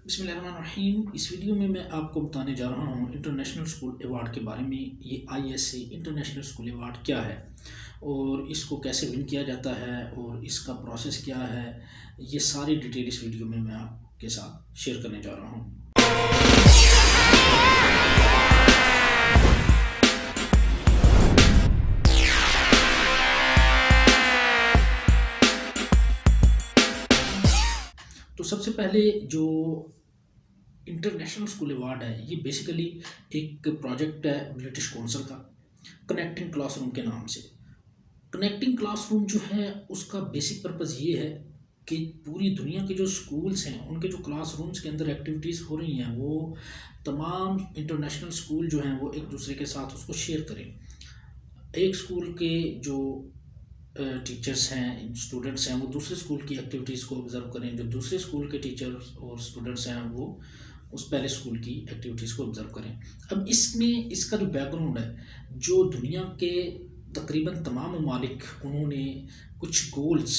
बिस्मिल्लाहिर्रहमानिर्रहीम। इस वीडियो में मैं आपको बताने जा रहा हूँ इंटरनेशनल स्कूल अवार्ड के बारे में। ये आईएसए इंटरनेशनल स्कूल अवार्ड क्या है और इसको कैसे विन किया जाता है और इसका प्रोसेस क्या है, ये सारी डिटेल इस वीडियो में मैं आपके साथ शेयर करने जा रहा हूँ। तो सबसे पहले जो इंटरनेशनल स्कूल अवार्ड है, ये बेसिकली एक प्रोजेक्ट है ब्रिटिश काउंसिल का, कनेक्टिंग क्लासरूम के नाम से। कनेक्टिंग क्लासरूम जो है उसका बेसिक पर्पज़ ये है कि पूरी दुनिया के जो स्कूल्स हैं उनके जो क्लासरूम्स के अंदर एक्टिविटीज़ हो रही हैं वो तमाम इंटरनेशनल स्कूल जो हैं वो एक दूसरे के साथ उसको शेयर करें। एक स्कूल के जो टीचर्स हैं, स्टूडेंट्स हैं, वो दूसरे स्कूल की एक्टिविटीज़ को ऑब्ज़र्व करें। जो दूसरे स्कूल के टीचर्स और स्टूडेंट्स हैं वो उस पहले स्कूल की एक्टिविटीज़ को ऑब्ज़र्व करें। अब इसमें इसका जो बैकग्राउंड है, जो दुनिया के तकरीबन तमाम ममालिक उन्होंने कुछ गोल्स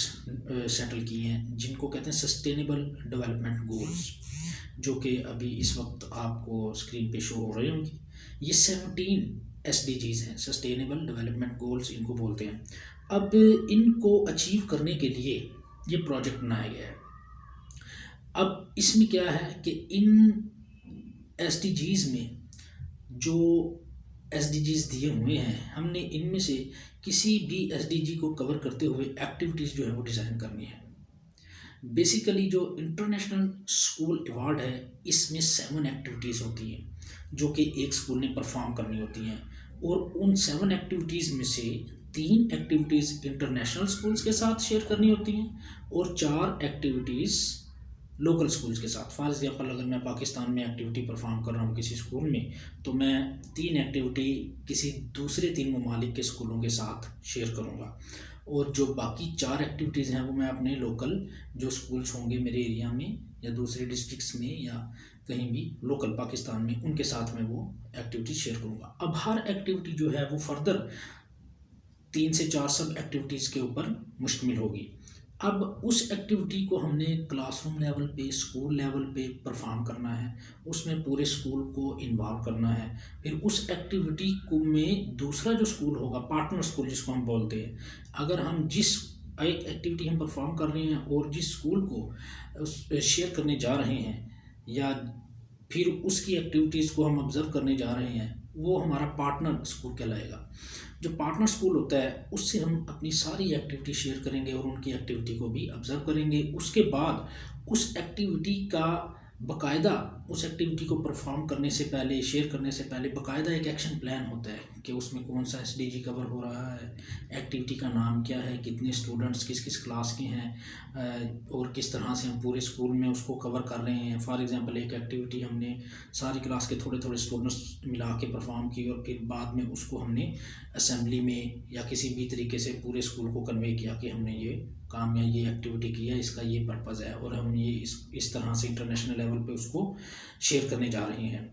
सेटल किए हैं जिनको कहते हैं सस्टेनेबल डेवलपमेंट गोल्स, जो कि अभी इस वक्त आपको स्क्रीन पे शो हो रहे होंगे। ये 17 SDGs हैं, सस्टेनेबल डेवलपमेंट गोल्स इनको बोलते हैं। अब इनको अचीव करने के लिए ये प्रोजेक्ट बनाया गया है। अब इसमें क्या है कि इन SDGs में जो SDGs दिए हुए हैं, हमने इनमें से किसी भी SDG को कवर करते हुए एक्टिविटीज़ जो है वो डिज़ाइन करनी है। बेसिकली जो इंटरनेशनल स्कूल अवार्ड है, इसमें 7 एक्टिविटीज़ होती हैं जो कि एक स्कूल ने परफॉर्म करनी होती हैं, और उन 7 एक्टिविटीज़ में से 3 एक्टिविटीज़ इंटरनेशनल स्कूल्स के साथ शेयर करनी होती हैं और 4 एक्टिविटीज़ लोकल स्कूल्स के साथ। फॉर एग्जांपल, अगर मैं पाकिस्तान में एक्टिविटी परफॉर्म कर रहा हूँ किसी स्कूल में, तो मैं 3 एक्टिविटी किसी दूसरे 3 ममालिक के स्कूलों के साथ शेयर करूँगा, और जो बाकी 4 एक्टिविटीज़ हैं वो मैं अपने लोकल जो स्कूल्स होंगे मेरे एरिया में या दूसरे डिस्ट्रिक्ट्स में या कहीं भी लोकल पाकिस्तान में, उनके साथ मैं वो एक्टिविटी शेयर करूँगा। अब हर एक्टिविटी जो है वो फर्दर 3 से 4 सब एक्टिविटीज़ के ऊपर मुश्तमिल होगी। अब उस एक्टिविटी को हमने क्लासरूम लेवल पे, स्कूल लेवल पे परफॉर्म करना है, उसमें पूरे स्कूल को इन्वॉल्व करना है। फिर उस एक्टिविटी को में दूसरा जो स्कूल होगा, पार्टनर स्कूल जिसको हम बोलते हैं, अगर हम जिस एक एक्टिविटी हम परफॉर्म कर रहे हैं और जिस स्कूल को शेयर करने जा रहे हैं या फिर उसकी एक्टिविटीज़ को हम ऑब्ज़र्व करने जा रहे हैं, वो हमारा पार्टनर स्कूल कहलाएगा। जो पार्टनर स्कूल होता है उससे हम अपनी सारी एक्टिविटी शेयर करेंगे और उनकी एक्टिविटी को भी ऑब्ज़र्व करेंगे। उसके बाद उस एक्टिविटी का बाकायदा, उस एक्टिविटी को परफॉर्म करने से पहले, शेयर करने से पहले बाकायदा एक एक्शन प्लान होता है कि उसमें कौन सा SDG कवर हो रहा है, एक्टिविटी का नाम क्या है, कितने स्टूडेंट्स किस किस क्लास के हैं, और किस तरह से हम पूरे स्कूल में उसको कवर कर रहे हैं। फॉर एग्जांपल, एक एक्टिविटी हमने सारी क्लास के थोड़े थोड़े स्टूडेंट्स मिला के परफॉर्म की और फिर बाद में उसको हमने असेंबली में या किसी भी तरीके से पूरे स्कूल को कन्वे किया कि हमने ये काम या ये एक्टिविटी की है, इसका ये पर्पज़ है और हम ये इस तरह से इंटरनेशनल लेवल पे उसको शेयर करने जा रहे हैं।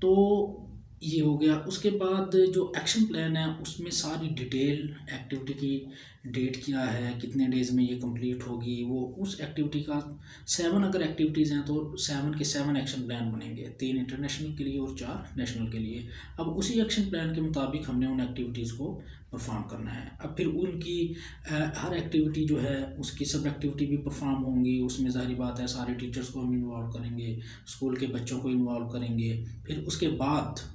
तो ये हो गया। उसके बाद जो एक्शन प्लान है उसमें सारी डिटेल, एक्टिविटी की डेट क्या है, कितने डेज़ में ये कंप्लीट होगी, वो उस एक्टिविटी का 7 अगर एक्टिविटीज़ हैं तो 7 के 7 एक्शन प्लान बनेंगे, 3 इंटरनेशनल के लिए और 4 नेशनल के लिए। अब उसी एक्शन प्लान के मुताबिक हमने उन एक्टिविटीज़ को परफॉर्म करना है। अब फिर उनकी हर एक्टिविटी जो है उसकी सब एक्टिविटी भी परफॉर्म होंगी, उसमें ज़ाहिर बात है सारे टीचर्स को हम इन्वॉल्व करेंगे, स्कूल के बच्चों को इन्वॉल्व करेंगे, फिर उसके बाद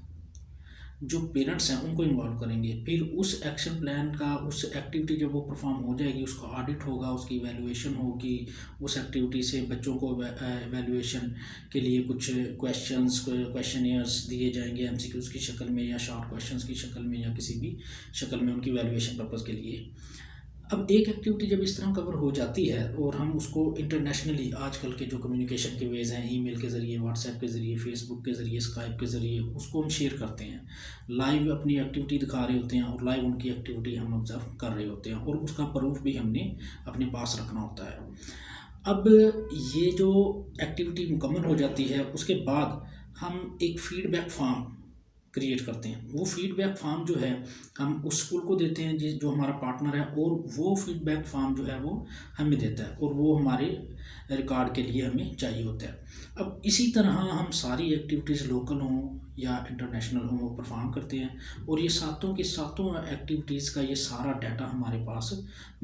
जो पेरेंट्स हैं उनको इन्वॉल्व करेंगे। फिर उस एक्शन प्लान का, उस एक्टिविटी जब वो परफॉर्म हो जाएगी उसका ऑडिट होगा, उसकी इवैल्यूएशन होगी। उस एक्टिविटी से बच्चों को इवैल्यूएशन के लिए कुछ क्वेश्चनियर्स दिए जाएंगे MCQs की शक्ल में या शॉर्ट क्वेश्चंस की शक्ल में या किसी भी शक्ल में उनकी इवैल्यूएशन पर्पज़ के लिए। अब एक एक्टिविटी जब इस तरह कवर हो जाती है और हम उसको इंटरनेशनली, आजकल के जो कम्युनिकेशन के वेज़ हैं, ईमेल के ज़रिए, व्हाट्सएप के ज़रिए, फेसबुक के ज़रिए, स्काइप के ज़रिए, उसको हम शेयर करते हैं। लाइव अपनी एक्टिविटी दिखा रहे होते हैं और लाइव उनकी एक्टिविटी हम ऑब्ज़र्व कर रहे होते हैं और उसका प्रूफ भी हमने अपने पास रखना होता है। अब ये जो एक्टिविटी मुकम्मल हो जाती है उसके बाद हम एक फ़ीडबैक फॉर्म क्रिएट करते हैं। वो फीडबैक फॉर्म जो है हम उस स्कूल को देते हैं जो हमारा पार्टनर है, और वो फीडबैक फॉर्म जो है वो हमें देता है, और वो हमारे रिकॉर्ड के लिए हमें चाहिए होता है। अब इसी तरह हम सारी एक्टिविटीज़ लोकल हों या इंटरनेशनल हों वो परफॉर्म करते हैं, और ये सातों की सातों एक्टिविटीज़ का ये सारा डाटा हमारे पास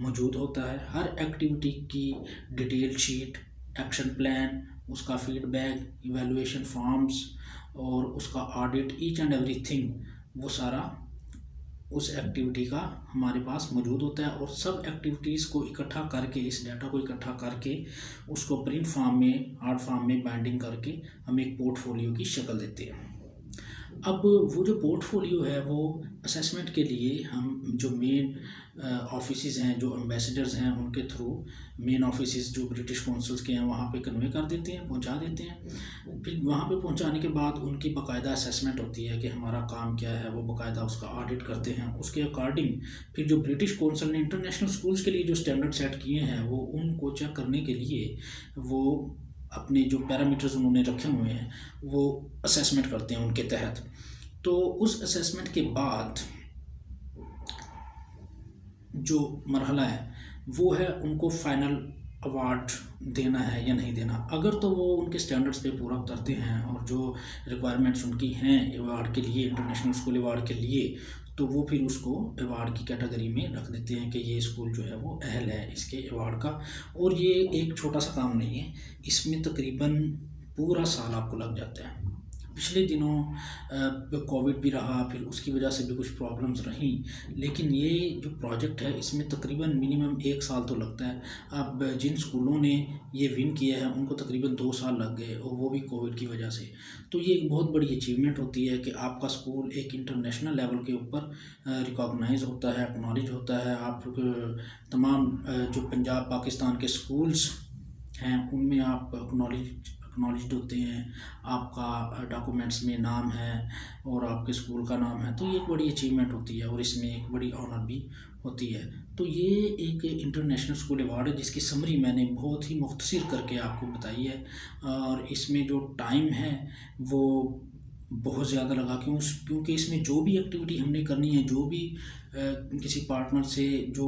मौजूद होता है। हर एक्टिविटी की डिटेल शीट, एक्शन प्लान, उसका फीडबैक, इवैल्यूएशन फॉर्म्स और उसका ऑडिट, ईच एंड एवरीथिंग वो सारा उस एक्टिविटी का हमारे पास मौजूद होता है। और सब एक्टिविटीज़ को इकट्ठा करके, इस डाटा को इकट्ठा करके उसको प्रिंट फॉर्म में, हार्ड फॉर्म में बाइंडिंग करके हम एक पोर्टफोलियो की शक्ल देते हैं। अब वो जो पोर्टफोलियो है वो असेसमेंट के लिए हम जो मेन ऑफिसेज़ हैं, जो एम्बेसडर्स हैं, उनके थ्रू मेन ऑफिसेज़ जो ब्रिटिश कौंसल्स के हैं वहाँ पे कन्वे कर देते हैं, पहुँचा देते हैं। फिर वहाँ पे पहुँचाने के बाद उनकी बाकायदा असेसमेंट होती है कि हमारा काम क्या है, वो बाकायदा उसका ऑडिट करते हैं। उसके अकॉर्डिंग फिर जो ब्रिटिश कौंसल ने इंटरनेशनल स्कूल्स के लिए जो स्टैंडर्ड सेट किए हैं वो उनको चेक करने के लिए वो अपने जो पैरामीटर्स उन्होंने रखे हुए हैं वो असेसमेंट करते हैं उनके तहत। तो उस असेसमेंट के बाद जो मरहला है वो है उनको फाइनल अवार्ड देना है या नहीं देना। अगर तो वो उनके स्टैंडर्ड्स पे पूरा उतरते हैं और जो रिक्वायरमेंट्स उनकी हैं अवार्ड के लिए, इंटरनेशनल स्कूल अवार्ड के लिए, तो वो फिर उसको अवार्ड की कैटेगरी में रख देते हैं कि ये स्कूल जो है वो अहल है इसके अवार्ड का। और ये एक छोटा सा काम नहीं है, इसमें तकरीबन पूरा साल आपको लग जाता है। पिछले दिनों कोविड भी रहा, फिर उसकी वजह से भी कुछ प्रॉब्लम्स रहीं, लेकिन ये जो प्रोजेक्ट है इसमें तकरीबन मिनिमम 1 साल तो लगता है। अब जिन स्कूलों ने ये विन किया है उनको तकरीबन 2 साल लग गए, और वो भी कोविड की वजह से। तो ये एक बहुत बड़ी अचीवमेंट होती है कि आपका स्कूल एक इंटरनेशनल लेवल के ऊपर रिकॉग्नाइज होता है, एक्नॉलेज होता है। आप तमाम जो पंजाब पाकिस्तान के स्कूल्स हैं उनमें आप एक्नॉलेज्ड होते हैं, आपका डॉक्यूमेंट्स में नाम है और आपके स्कूल का नाम है। तो ये एक बड़ी अचीवमेंट होती है और इसमें एक बड़ी ऑनर भी होती है। तो ये एक इंटरनेशनल स्कूल अवार्ड है जिसकी समरी मैंने बहुत ही मुख्तसर करके आपको बताई है, और इसमें जो टाइम है वो बहुत ज़्यादा लगा। क्योंकि इसमें जो भी एक्टिविटी हमने करनी है, जो भी किसी पार्टनर से जो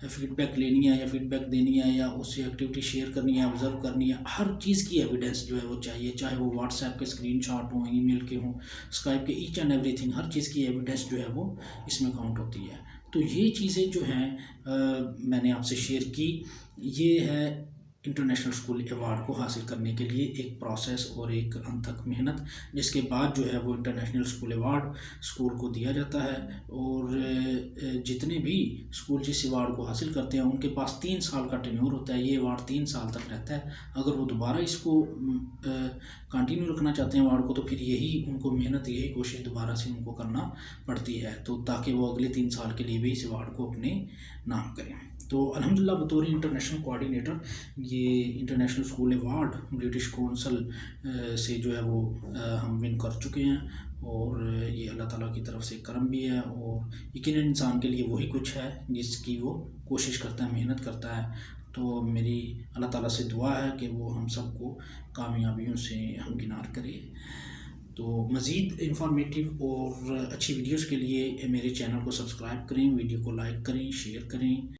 फीडबैक लेनी है या फीडबैक देनी है या उससे एक्टिविटी शेयर करनी है, ऑब्ज़र्व करनी है, हर चीज़ की एविडेंस जो है वो चाहिए। चाहे वो व्हाट्सएप के स्क्रीनशॉट हों, ईमेल के हों, स्काइप के, ईच एंड एवरीथिंग, हर चीज़ की एविडेंस जो है वो इसमें काउंट होती है। तो ये चीज़ें जो हैं मैंने आपसे शेयर की। ये है इंटरनेशनल स्कूल अवार्ड को हासिल करने के लिए एक प्रोसेस और एक अनथक मेहनत, जिसके बाद जो है वो इंटरनेशनल स्कूल अवार्ड स्कूल को दिया जाता है। और जितने भी स्कूल जिस अवार्ड को हासिल करते हैं उनके पास 3 साल का टेन्योर होता है। ये अवार्ड 3 साल तक रहता है। अगर वो दोबारा इसको कंटिन्यू रखना चाहते हैं अवार्ड को, तो फिर यही उनको मेहनत, यही कोशिश दोबारा से उनको करना पड़ती है, तो ताकि वो अगले 3 साल के लिए भी इस अवार्ड को अपने नाम करें। तो अल्हम्दुलिल्लाह बतौर इंटरनेशनल कोऑर्डिनेटर ये international school award British council से जो है वो हम विन कर चुके हैं, और ये अल्लाह ताला की तरफ से करम भी है, और यकीनन इंसान के लिए वही कुछ है जिसकी वो कोशिश करता है, मेहनत करता है। तो मेरी अल्लाह ताला से दुआ है कि वो हम सबको कामयाबियों से हमकिनार करे। तो मज़ीद इंफॉर्मेटिव और अच्छी वीडियोज़ के लिए मेरे चैनल को सब्सक्राइब करें, वीडियो को लाइक करें, शेयर करें।